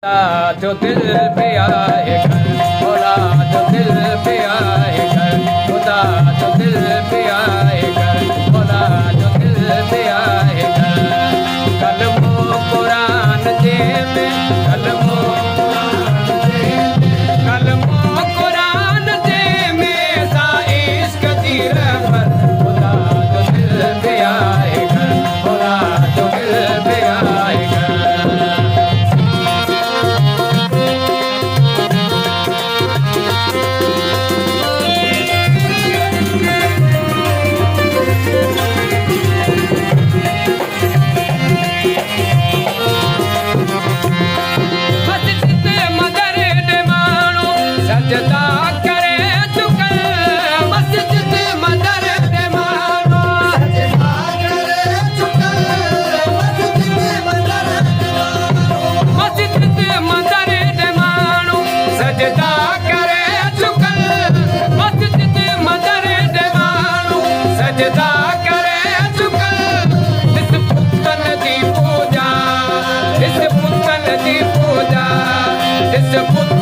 जो दिल पे आए कर मौला जो दिल पे आए कर खुदा जो दिल पे आए कर मौला जो दिल पे आए कर कलमो कुरान जे में कलमो कुरान जे में सा इश्क दी रहमत खुदा जो दिल पे आए कर मौला जो दिल पे आए कर सजदा करे चुकल मस्जिद मदर दे मानो सजदा करे चुकल मस्जिद मदर दे मानो सजदा करे चुकल मस्जिद मदर दे मानो सजदा करे चुकल इस पुतन दी पूजा इस पुतन दी पूजा इस पुतन